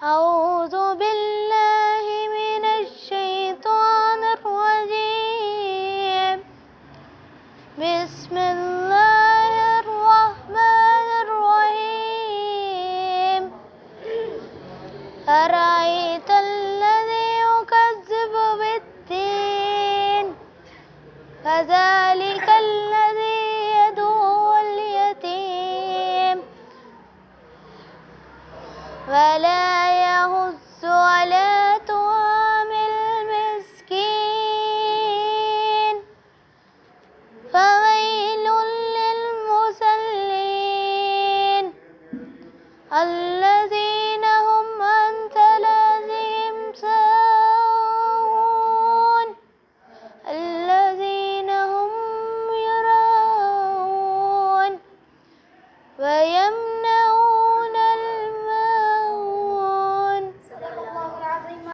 أعوذ بالله من الشيطان الرجيم. بسم الله الرحمن الرحيم. أرأيت الذي يكذب بالدين فذلك الذي يدعو اليتيم ولا يحض على طعام المسكين فويل للمصلين الذين